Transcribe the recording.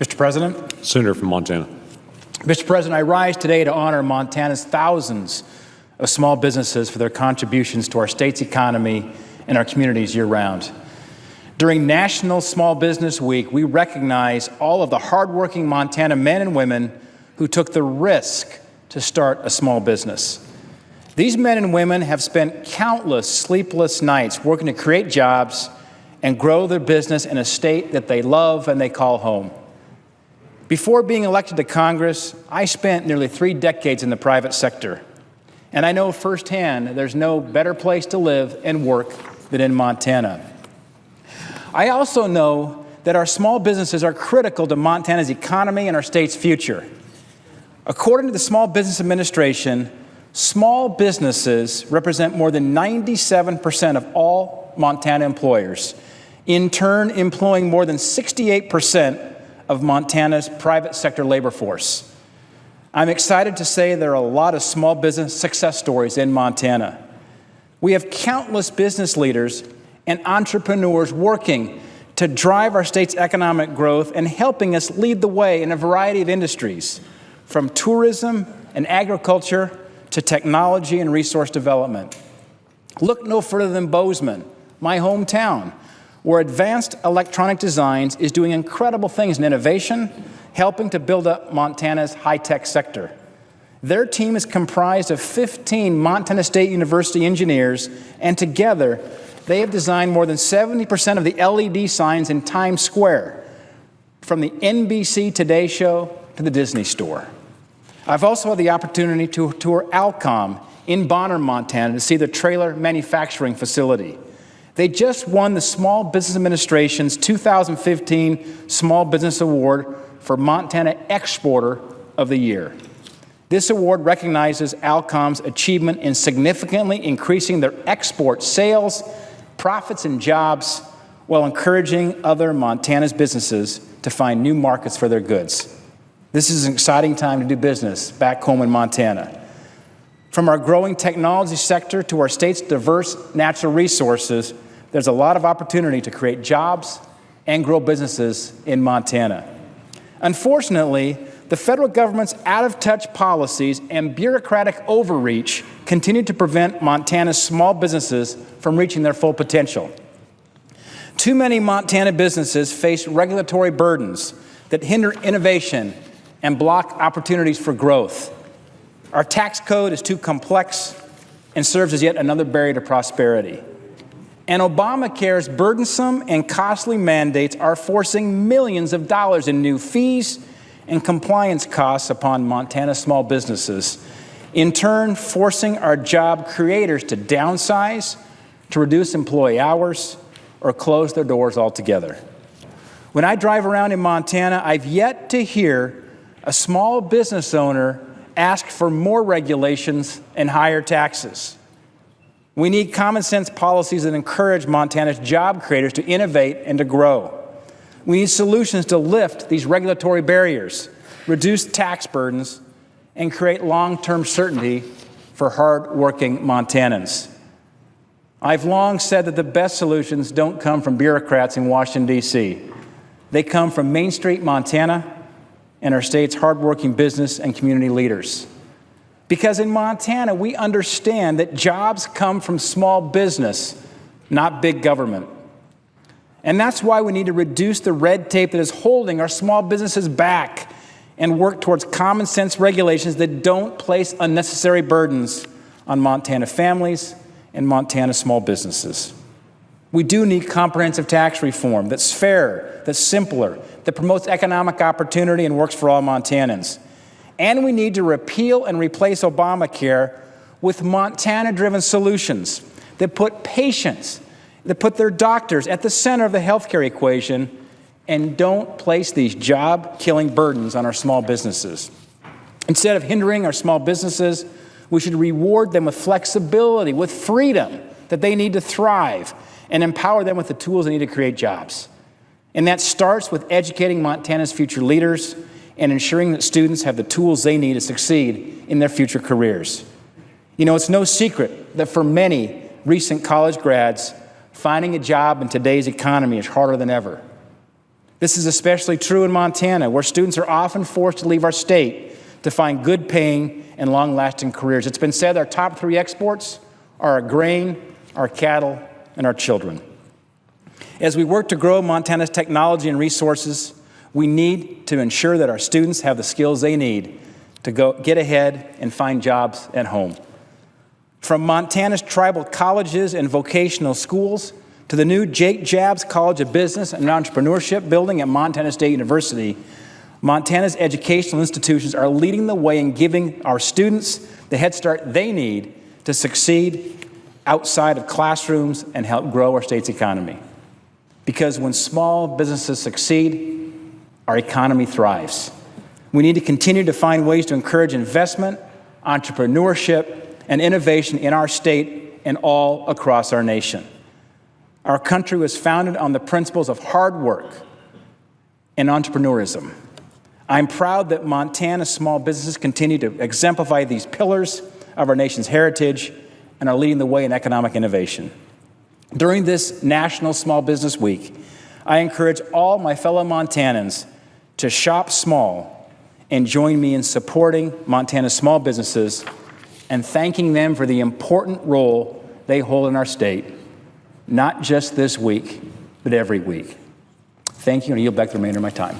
Mr. President. Senator from Montana. Mr. President, I rise today to honor Montana's thousands of small businesses for their contributions to our state's economy and our communities year-round. During National Small Business Week, we recognize all of the hardworking Montana men and women who took the risk to start a small business. These men and women have spent countless sleepless nights working to create jobs and grow their business in a state that they love and they call home. Before being elected to Congress, I spent nearly 3 decades in the private sector. And I know firsthand there's no better place to live and work than in Montana. I also know that our small businesses are critical to Montana's economy and our state's future. According to the Small Business Administration, small businesses represent more than 97% of all Montana employers, in turn employing more than 68% of Montana's private sector labor force. I'm excited to say there are a lot of small business success stories in Montana. We have countless business leaders and entrepreneurs working to drive our state's economic growth and helping us lead the way in a variety of industries, from tourism and agriculture to technology and resource development. Look no further than Bozeman, my hometown, where Advanced Electronic Designs is doing incredible things in innovation, helping to build up Montana's high-tech sector. Their team is comprised of 15 Montana State University engineers, and together they have designed more than 70% of the LED signs in Times Square, from the NBC Today Show to the Disney Store. I've also had the opportunity to tour Alcom in Bonner, Montana, to see the trailer manufacturing facility. They just won the Small Business Administration's 2015 Small Business Award for Montana Exporter of the Year. This award recognizes Alcom's achievement in significantly increasing their export sales, profits, and jobs, while encouraging other Montana's businesses to find new markets for their goods. This is an exciting time to do business back home in Montana. From our growing technology sector to our state's diverse natural resources, there's a lot of opportunity to create jobs and grow businesses in Montana. Unfortunately, the federal government's out-of-touch policies and bureaucratic overreach continue to prevent Montana's small businesses from reaching their full potential. Too many Montana businesses face regulatory burdens that hinder innovation and block opportunities for growth. Our tax code is too complex and serves as yet another barrier to prosperity. And Obamacare's burdensome and costly mandates are forcing millions of dollars in new fees and compliance costs upon Montana small businesses, in turn forcing our job creators to downsize, to reduce employee hours, or close their doors altogether. When I drive around in Montana, I've yet to hear a small business owner ask for more regulations and higher taxes. We need common sense policies that encourage Montana's job creators to innovate and to grow. We need solutions to lift these regulatory barriers, reduce tax burdens, and create long-term certainty for hard-working Montanans. I've long said that the best solutions don't come from bureaucrats in Washington, D.C. They come from Main Street, Montana, and our state's hardworking business and community leaders. Because in Montana, we understand that jobs come from small business, not big government. And that's why we need to reduce the red tape that is holding our small businesses back and work towards common sense regulations that don't place unnecessary burdens on Montana families and Montana small businesses. We do need comprehensive tax reform that's fair, that's simpler, that promotes economic opportunity and works for all Montanans. And we need to repeal and replace Obamacare with Montana-driven solutions that put patients, that put their doctors at the center of the healthcare equation and don't place these job-killing burdens on our small businesses. Instead of hindering our small businesses, we should reward them with flexibility, with freedom that they need to thrive, and empower them with the tools they need to create jobs. And that starts with educating Montana's future leaders and ensuring that students have the tools they need to succeed in their future careers. You know, it's no secret that for many recent college grads, finding a job in today's economy is harder than ever. This is especially true in Montana, where students are often forced to leave our state to find good paying and long-lasting careers. It's been said our top 3 exports are our grain, our cattle, and our children. As we work to grow Montana's technology and resources, we need to ensure that our students have the skills they need to get ahead and find jobs at home. From Montana's tribal colleges and vocational schools to the new Jake Jabs College of Business and Entrepreneurship building at Montana State University, Montana's educational institutions are leading the way in giving our students the head start they need to succeed outside of classrooms and help grow our state's economy. Because when small businesses succeed, our economy thrives. We need to continue to find ways to encourage investment, entrepreneurship, and innovation in our state and all across our nation. Our country was founded on the principles of hard work and entrepreneurism. I'm proud that Montana small businesses continue to exemplify these pillars of our nation's heritage and are leading the way in economic innovation. During this National Small Business Week, I encourage all my fellow Montanans to shop small and join me in supporting Montana's small businesses and thanking them for the important role they hold in our state, not just this week, but every week. Thank you, and I yield back the remainder of my time.